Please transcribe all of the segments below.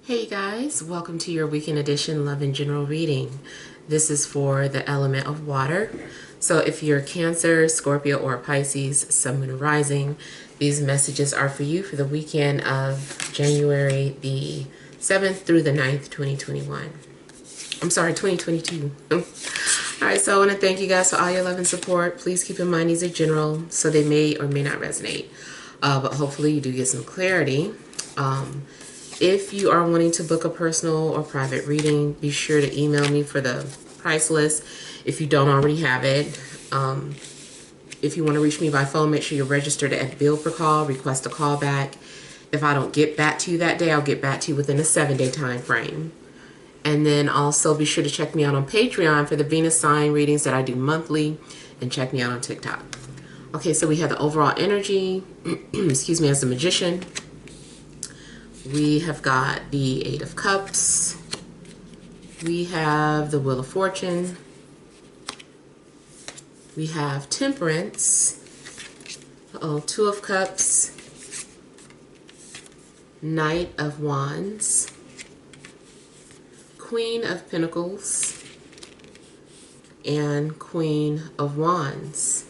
Hey guys, welcome to your weekend edition Love and General reading. This is for the element of water. So if you're Cancer, Scorpio, or Pisces, Sun, Moon, Rising, these messages are for you for the weekend of January the 7th through the 9th, 2021. I'm sorry, 2022. Alright, so I want to thank you guys for all your love and support. Please keep in mind these are general, so they may or may not resonate. But hopefully you do get some clarity. If you are wanting to book a personal or private reading, be sure to email me for the price list if you don't already have it. If you want to reach me by phone, make sure you're registered at bill per call, request a callback. If I don't get back to you that day, I'll get back to you within a 7-day time frame. And then also be sure to check me out on Patreon for the Venus sign readings that I do monthly, and check me out on TikTok. Okay, so we have the overall energy, excuse me, as the Magician. We have got the Eight of Cups. We have the Wheel of Fortune. We have Temperance. Two of Cups. Knight of Wands. Queen of Pentacles. And Queen of Wands.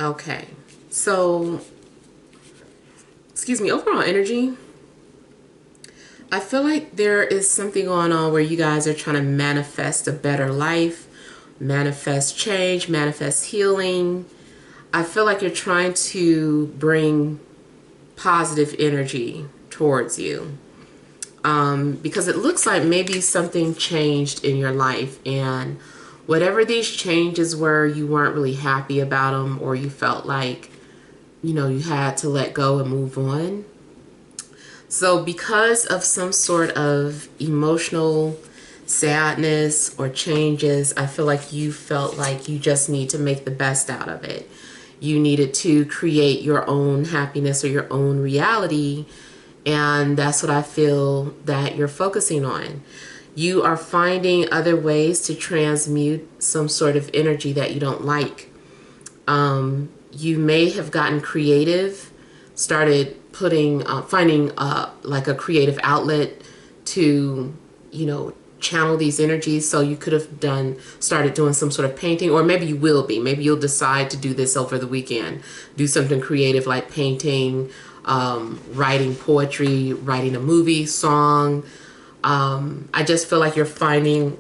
Okay, so excuse me, overall energy, I feel like there is something going on where you guys are trying to manifest a better life, manifest change, manifest healing. I feel like you're trying to bring positive energy towards you, because it looks like maybe something changed in your life, and whatever these changes were, you weren't really happy about them, or you felt like, you know, you had to let go and move on. So because of some sort of emotional sadness or changes, I feel like you felt like you just need to make the best out of it. You needed to create your own happiness or your own reality, and that's what I feel that you're focusing on. You are finding other ways to transmute some sort of energy that you don't like. You may have gotten creative, started putting, finding like a creative outlet to, you know, channel these energies. So you could have started doing some sort of painting, or maybe you will be. Maybe you'll decide to do this over the weekend. Do something creative like painting, writing poetry, writing a movie, song. I just feel like you're finding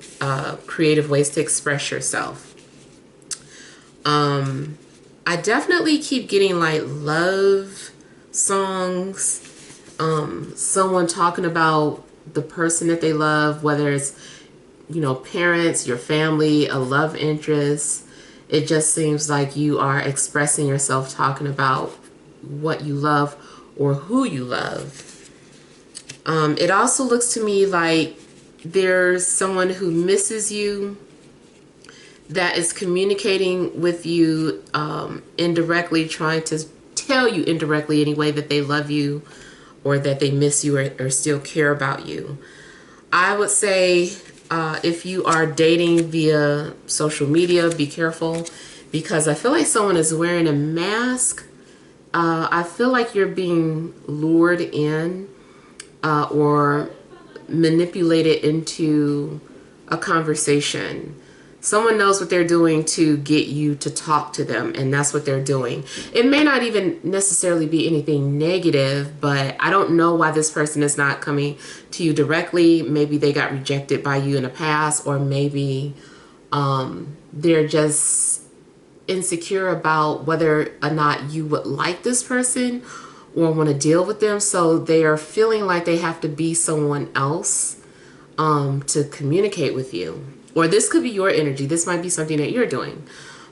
creative ways to express yourself. I definitely keep getting like love songs, someone talking about the person that they love, whether it's, you know, parents, your family, a love interest. It just seems like you are expressing yourself, talking about what you love or who you love. It also looks to me like there's someone who misses you, that is communicating with you indirectly, trying to tell you indirectly anyway that they love you, or that they miss you, or still care about you. I would say if you are dating via social media, be careful, because I feel like someone is wearing a mask. I feel like you're being lured in or manipulated into a conversation. Someone knows what they're doing to get you to talk to them, and that's what they're doing. It may not even necessarily be anything negative, but I don't know why this person is not coming to you directly. Maybe they got rejected by you in the past, or maybe they're just insecure about whether or not you would like this person or want to deal with them. So they are feeling like they have to be someone else to communicate with you. Or this could be your energy. This might be something that you're doing.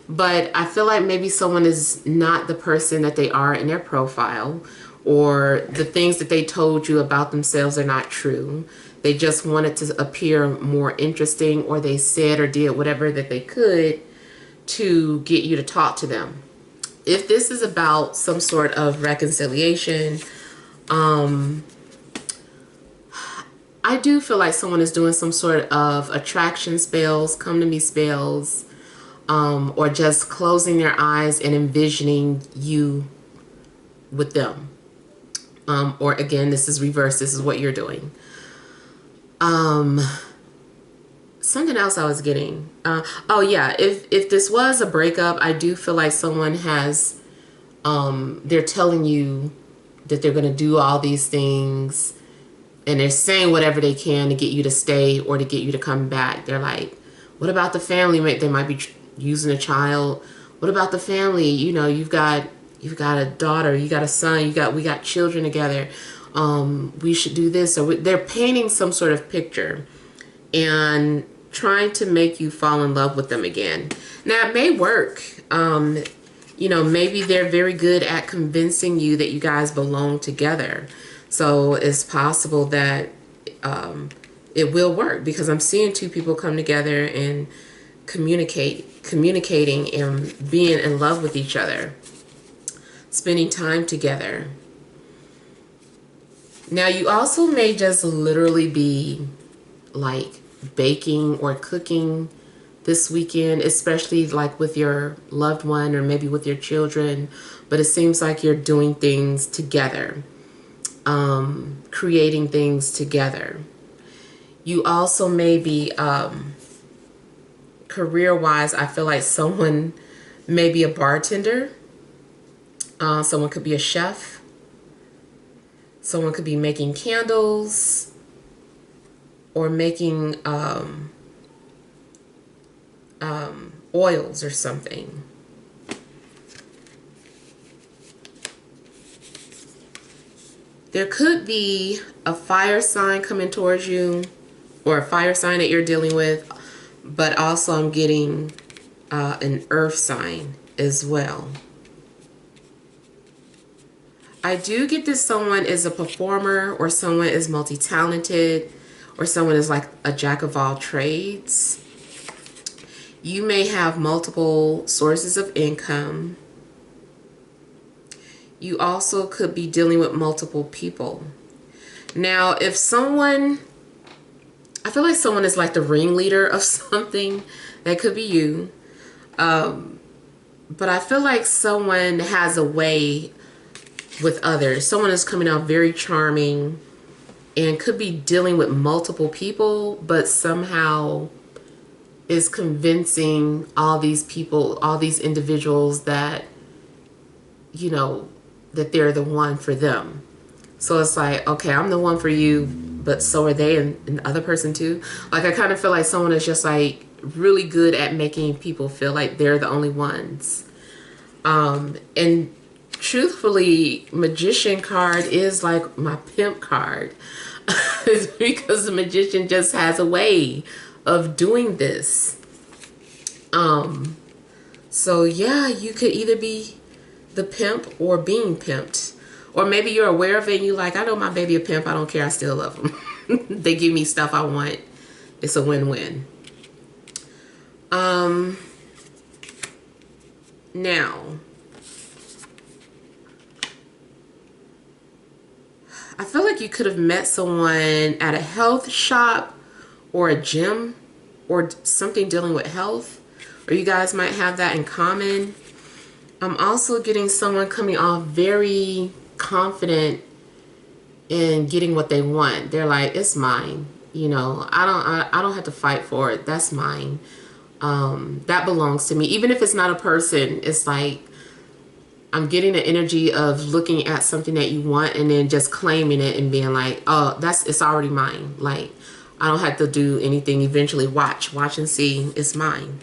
But I feel like maybe someone is not the person that they are in their profile, or the things that they told you about themselves are not true. They just wanted to appear more interesting, or they said or did whatever that they could to get you to talk to them. If this is about some sort of reconciliation, I do feel like someone is doing some sort of attraction spells, come to me spells, or just closing their eyes and envisioning you with them. Or again, this is reverse. This is what you're doing. Something else I was getting. Oh yeah, if this was a breakup, I do feel like someone has, they're telling you that they're going to do all these things, and they're saying whatever they can to get you to stay or to get you to come back. They're like, what about the family? They might be using a child. What about the family? You know, you've got a daughter, you got a son, we got children together. We should do this. So they're painting some sort of picture and trying to make you fall in love with them again. Now, it may work. You know, maybe they're very good at convincing you that you guys belong together. So it's possible that it will work, because I'm seeing two people come together and communicating and being in love with each other, spending time together. Now, you also may just literally be like baking or cooking this weekend, especially like with your loved one or maybe with your children, but it seems like you're doing things together, creating things together. You also may be, career-wise, I feel like someone may be a bartender, someone could be a chef, someone could be making candles, or making oils or something. There could be a fire sign coming towards you, or a fire sign that you're dealing with, but also I'm getting an earth sign as well. I do get that someone is a performer, or someone is multi-talented, or someone is like a jack of all trades. You may have multiple sources of income. You also could be dealing with multiple people. Now, if someone, I feel like someone is like the ringleader of something, that could be you. But I feel like someone has a way with others. Someone is coming out very charming and could be dealing with multiple people, but somehow is convincing all these people, all these individuals, that, you know, that they're the one for them. So it's like, okay, I'm the one for you, but so are they, and the other person too. Like, I kind of feel like someone is just like really good at making people feel like they're the only ones. And truthfully, Magician card is like my pimp card. Because the Magician just has a way of doing this. So yeah, you could either be the pimp or being pimped. Or maybe you're aware of it and you're like, I know my baby a pimp, I don't care, I still love them. They give me stuff I want. It's a win-win. Now, I feel like you could have met someone at a health shop or a gym or something dealing with health, or you guys might have that in common. I'm also getting someone coming off very confident in getting what they want. They're like, it's mine. You know, I don't have to fight for it. That's mine. That belongs to me. Even if it's not a person, it's like, I'm getting the energy of looking at something that you want and then just claiming it and being like, oh, it's already mine. Like, I don't have to do anything. Eventually watch and see, it's mine.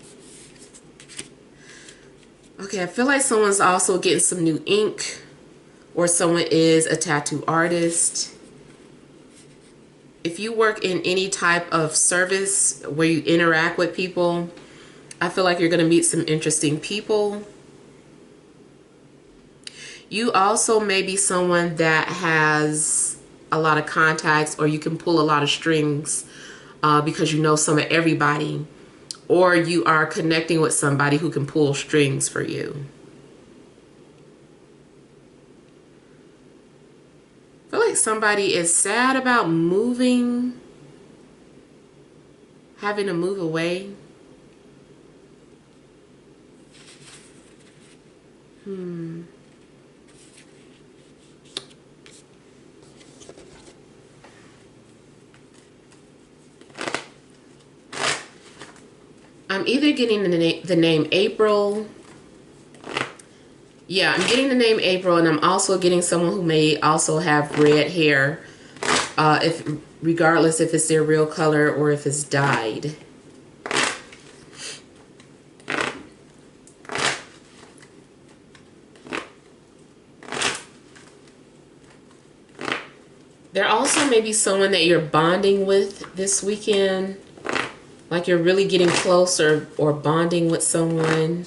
Okay, I feel like someone's also getting some new ink, or someone is a tattoo artist. If you work in any type of service where you interact with people, I feel like you're going to meet some interesting people. You also may be someone that has a lot of contacts, or you can pull a lot of strings because you know some of everybody, or you are connecting with somebody who can pull strings for you. I feel like somebody is sad about moving, having to move away. I'm either getting the name April. Yeah, I'm getting the name April, and I'm also getting someone who may also have red hair, if regardless if it's their real color or if it's dyed. There also may be someone that you're bonding with this weekend, like you're really getting close or bonding with someone.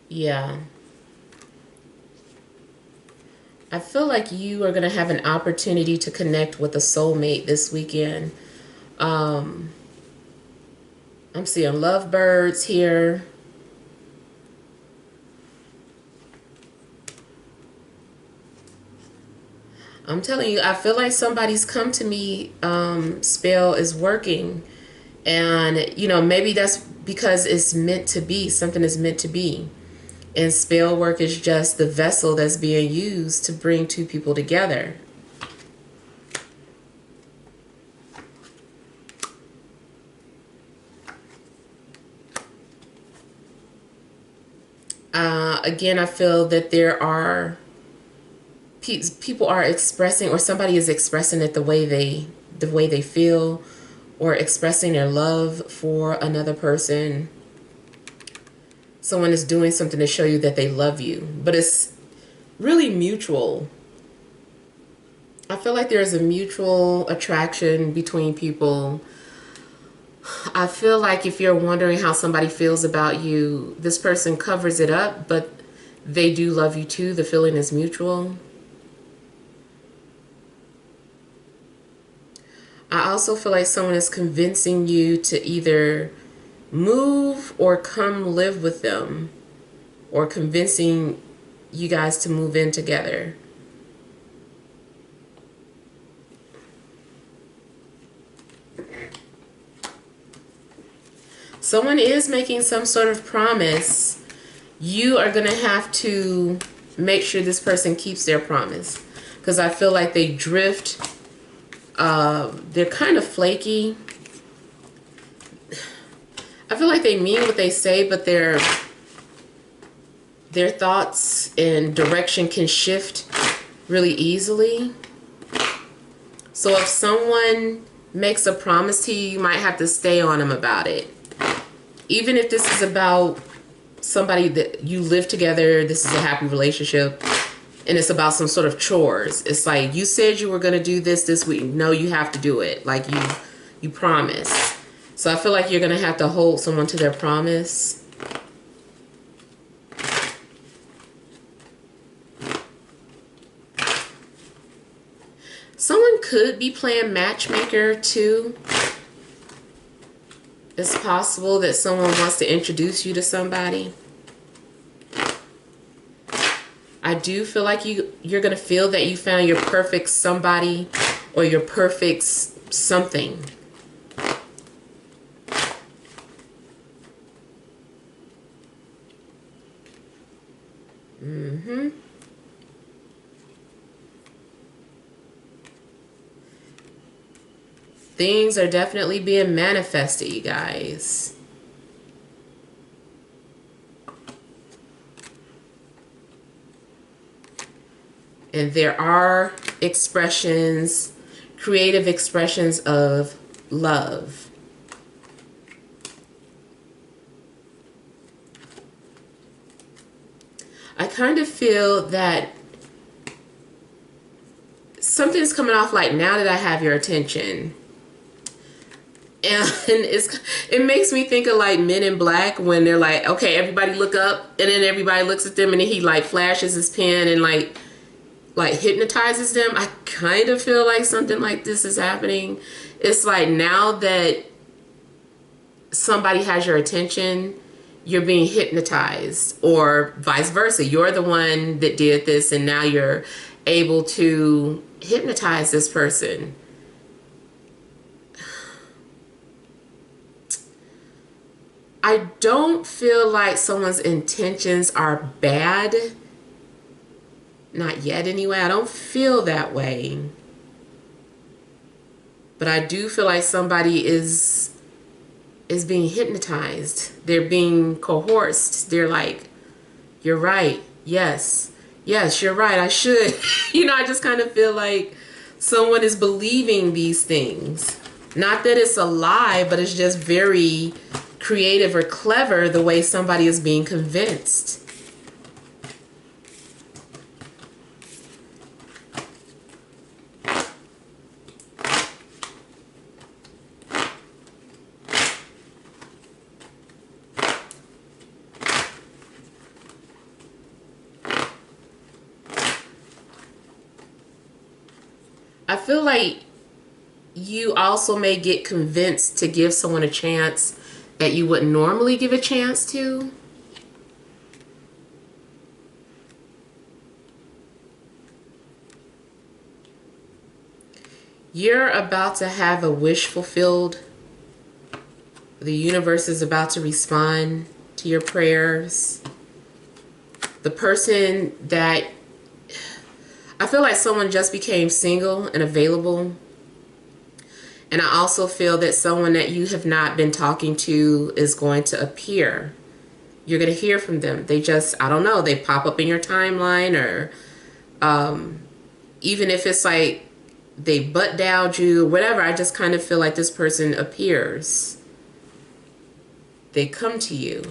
Yeah. I feel like you are going to have an opportunity to connect with a soulmate this weekend. I'm seeing lovebirds here. I'm telling you, I feel like somebody's come to me, spell is working. And, you know, maybe that's because it's meant to be. Something is meant to be. And spell work is just the vessel that's being used to bring two people together. Again, I feel that there are people are expressing, or somebody is expressing it the way they feel, or expressing their love for another person. Someone is doing something to show you that they love you, but it's really mutual. I feel like there's a mutual attraction between people. I feel like if you're wondering how somebody feels about you, this person covers it up, but they do love you too. The feeling is mutual. I also feel like someone is convincing you to either move or come live with them, or convincing you guys to move in together. Someone is making some sort of promise. You are going to have to make sure this person keeps their promise, because I feel like they drift. They're kind of flaky. I feel like they mean what they say, but their thoughts and direction can shift really easily. So if someone makes a promise to you, you might have to stay on them about it. Even if this is about somebody that you live together, this is a happy relationship, and it's about some sort of chores. It's like, you said you were going to do this week. No, you have to do it. Like you promised. So I feel like you're going to have to hold someone to their promise. Someone could be playing matchmaker too. It's possible that someone wants to introduce you to somebody. I do feel like you're going to feel that you found your perfect somebody, or your perfect something. Things are definitely being manifested, you guys. And there are expressions, creative expressions of love. I kind of feel that something's coming off like, now that I have your attention. And it makes me think of like Men in Black, when they're like, okay, everybody look up, and then everybody looks at them, and then he like flashes his pen and like hypnotizes them. I kind of feel like something like this is happening. It's like, now that somebody has your attention, you're being hypnotized, or vice versa. You're the one that did this, and now you're able to hypnotize this person. I don't feel like someone's intentions are bad. Not yet anyway. I don't feel that way. But I do feel like somebody is being hypnotized. They're being coerced. They're like, you're right. Yes. Yes, you're right. I should. I just kind of feel like someone is believing these things. Not that it's a lie, but it's just very creative or clever the way somebody is being convinced. I feel like you also may get convinced to give someone a chance that you wouldn't normally give a chance to. You're about to have a wish fulfilled. The universe is about to respond to your prayers. The person that... I feel like someone just became single and available. And I also feel that someone that you have not been talking to is going to appear. You're going to hear from them. They just, I don't know, they pop up in your timeline, or even if it's like they butt dialed you, whatever. I just kind of feel like this person appears. They come to you.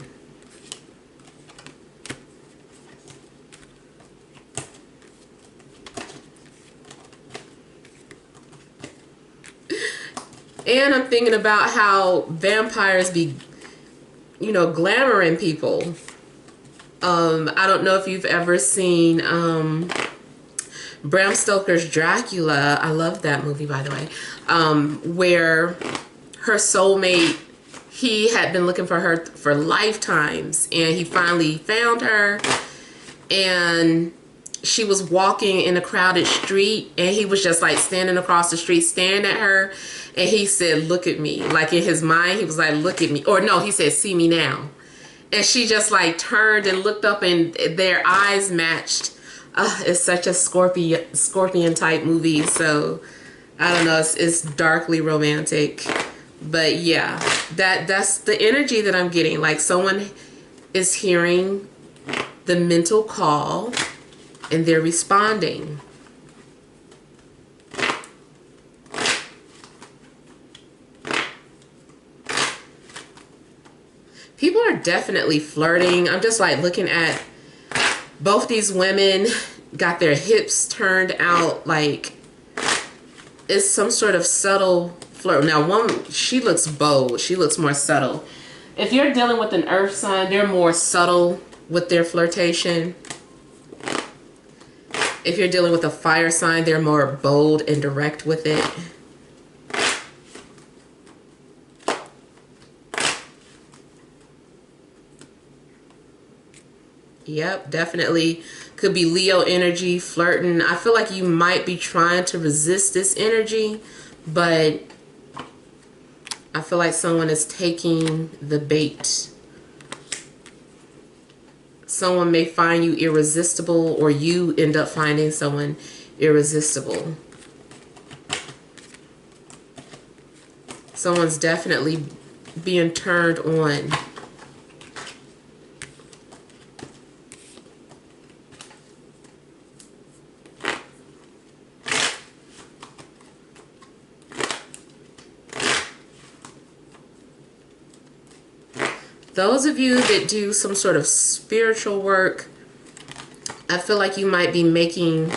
And I'm thinking about how vampires be, glamoring people. I don't know if you've ever seen Bram Stoker's Dracula. I love that movie, by the way. Where her soulmate, he had been looking for her for lifetimes, and he finally found her, and she was walking in a crowded street, and he was just like standing across the street staring at her, and he said, "Look at me." Like in his mind, he was like, "Look at me." Or no, he said, "See me now." And she just like turned and looked up, and their eyes matched. It's such a scorpion type movie. So I don't know, it's darkly romantic. But yeah, that's the energy that I'm getting. Like someone is hearing the mental call and they're responding. People are definitely flirting. I'm just like looking at both these women, got their hips turned out, like it's some sort of subtle flirt. Now one, she looks bold. She looks more subtle. If you're dealing with an earth sign, they're more subtle with their flirtation. If you're dealing with a fire sign, they're more bold and direct with it. Yep, definitely could be Leo energy, flirting. I feel like you might be trying to resist this energy, but I feel like someone is taking the bait. Someone may find you irresistible, or you end up finding someone irresistible. Someone's definitely being turned on. Those of you that do some sort of spiritual work, I feel like you might be making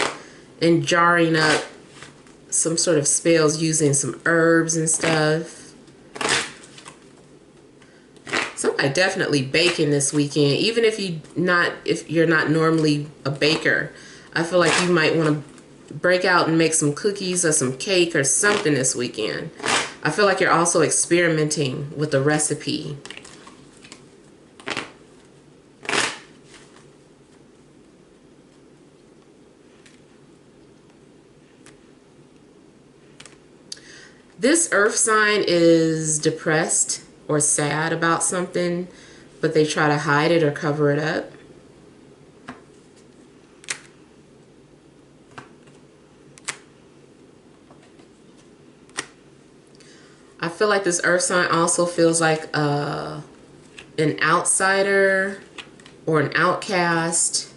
and jarring up some sort of spells using some herbs and stuff. Somebody definitely baking this weekend. Even if you're not normally a baker, I feel like you might want to break out and make some cookies or some cake or something this weekend. I feel like you're also experimenting with the recipe. This earth sign is depressed or sad about something, but they try to hide it or cover it up. feel like this earth sign also feels like an outsider or an outcast.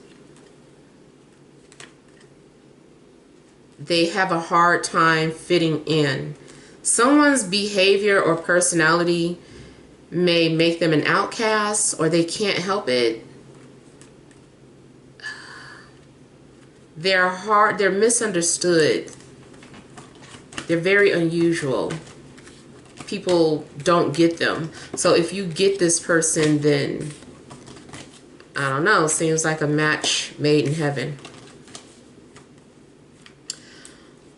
They have a hard time fitting in. Someone's behavior or personality may make them an outcast, or they can't help it. They're misunderstood. They're very unusual. People don't get them. So if you get this person, then I don't know, seems like a match made in heaven.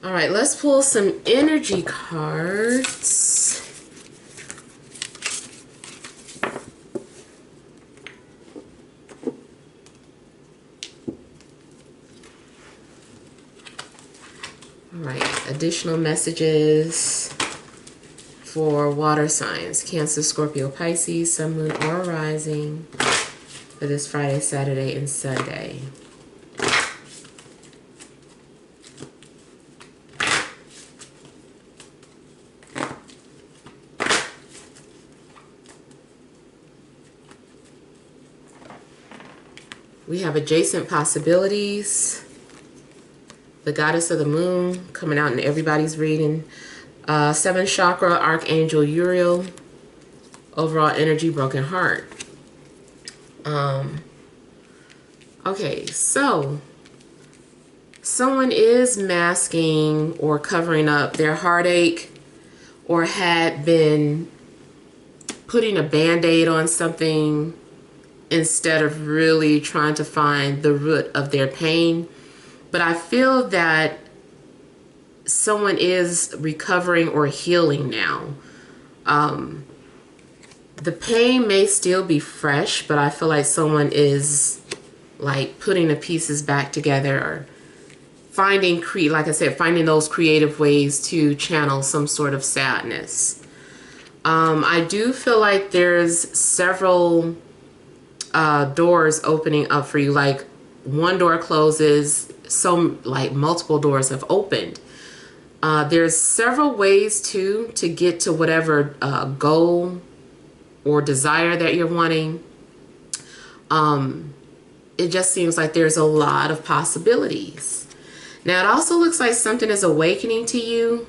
All right, let's pull some energy cards. All right, additional messages for water signs: Cancer, Scorpio, Pisces, Sun, Moon, or Rising for this Friday, Saturday, and Sunday. We have adjacent possibilities. The goddess of the moon coming out in everybody's reading. 7th chakra, Archangel Uriel. Overall energy, broken heart. Okay, so someone is masking or covering up their heartache, or had been putting a band-aid on something instead of really trying to find the root of their pain. But I feel that someone is recovering or healing now. The pain may still be fresh, but I feel like someone is like putting the pieces back together, or finding, like I said, finding those creative ways to channel some sort of sadness. I do feel like there's several doors opening up for you. Like one door closes, so like multiple doors have opened. There's several ways to get to whatever goal or desire that you're wanting. It just seems like there's a lot of possibilities. Now it also looks like something is awakening to you.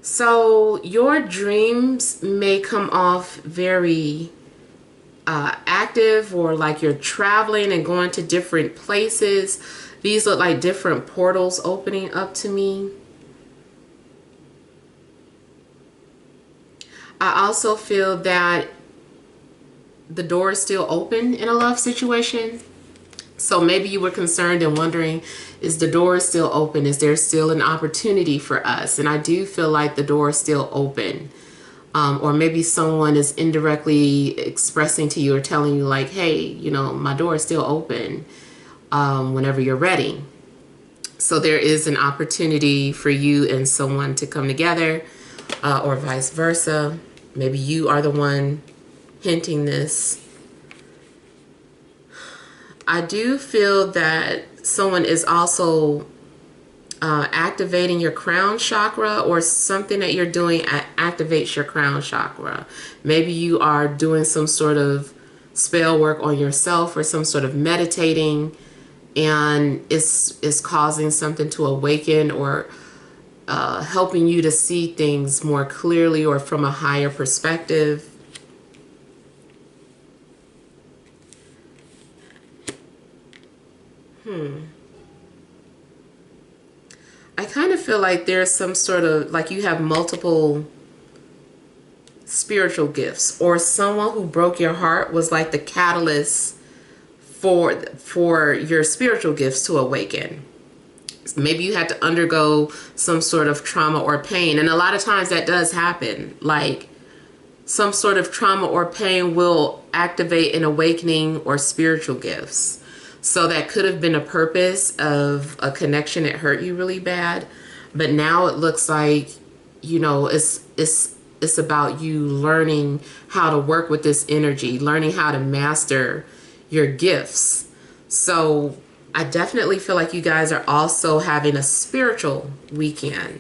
So your dreams may come off very active, or like you're traveling and going to different places. These look like different portals opening up to me. I also feel that the door is still open in a love situation. So maybe you were concerned and wondering, is the door still open? Is there still an opportunity for us? And I do feel like the door is still open. Or maybe someone is indirectly expressing to you or telling you like, hey, you know, my door is still open whenever you're ready. So there is an opportunity for you and someone to come together, or vice versa. Maybe you are the one hinting this. I do feel that someone is also activating your crown chakra, or something that you're doing activates your crown chakra. Maybe you are doing some sort of spell work on yourself, or some sort of meditating, and it's causing something to awaken, or helping you to see things more clearly or from a higher perspective. I kind of feel like there's some sort of, like you have multiple spiritual gifts, or someone who broke your heart was like the catalyst for your spiritual gifts to awaken. Maybe you had to undergo some sort of trauma or pain, and a lot of times that does happen. Like some sort of trauma or pain will activate an awakening or spiritual gifts. So that could have been a purpose of a connection that hurt you really bad, but now it looks like, you know, it's about you learning how to work with this energy, learning how to master your gifts. So I definitely feel like you guys are also having a spiritual weekend.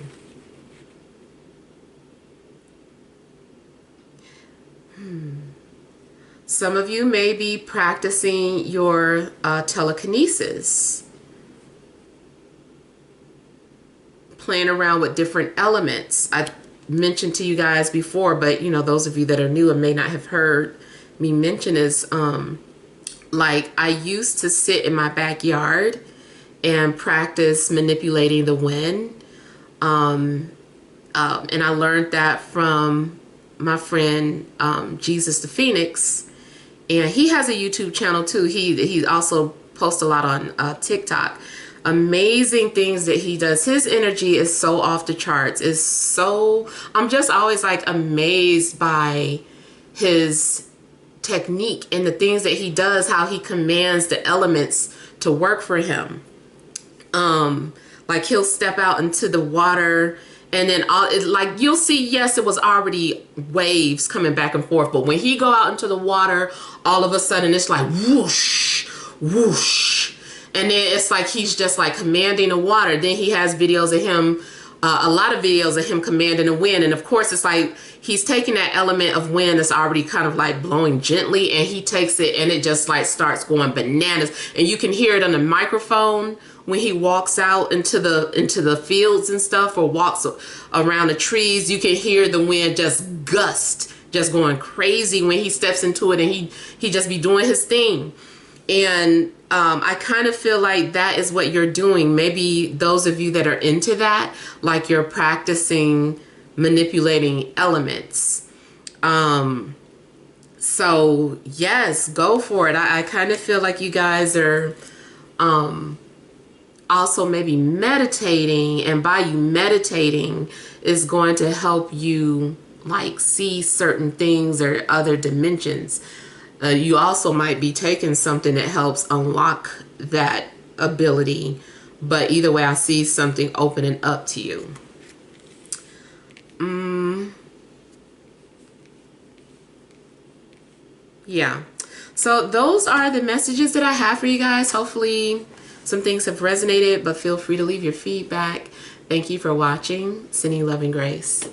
Some of you may be practicing your telekinesis, playing around with different elements. I mentioned to you guys before, but you know, those of you that are new and may not have heard me mention is like I used to sit in my backyard and practice manipulating the wind. And I learned that from my friend Jesus the Phoenix, and he has a YouTube channel too. He also posts a lot on TikTok. Amazing things that he does. His energy is so off the charts. Is so, I'm just always like amazed by his technique and the things that he does, how he commands the elements to work for him. Like he'll step out into the water and then like you'll see, yes, it was already waves coming back and forth, but when he go out into the water, all of a sudden it's like whoosh, whoosh. And then it's like he's just like commanding the water. Then he has videos of him, a lot of videos of him commanding the wind. And of course, it's like he's taking that element of wind that's already kind of like blowing gently, and he takes it and it just like starts going bananas. And you can hear it on the microphone when he walks out into the fields and stuff, or walks around the trees. You can hear the wind just gust, just going crazy when he steps into it, and he just be doing his thing. And I kind of feel like that is what you're doing. Maybe those of you that are into that, like you're practicing manipulating elements. So yes, go for it. I kind of feel like you guys are also maybe meditating, and by you meditating is going to help you like see certain things or other dimensions. You also might be taking something that helps unlock that ability, but either way I see something opening up to you. Yeah, so those are the messages that I have for you guys. Hopefully some things have resonated, but feel free to leave your feedback. Thank you for watching. Sending love and grace.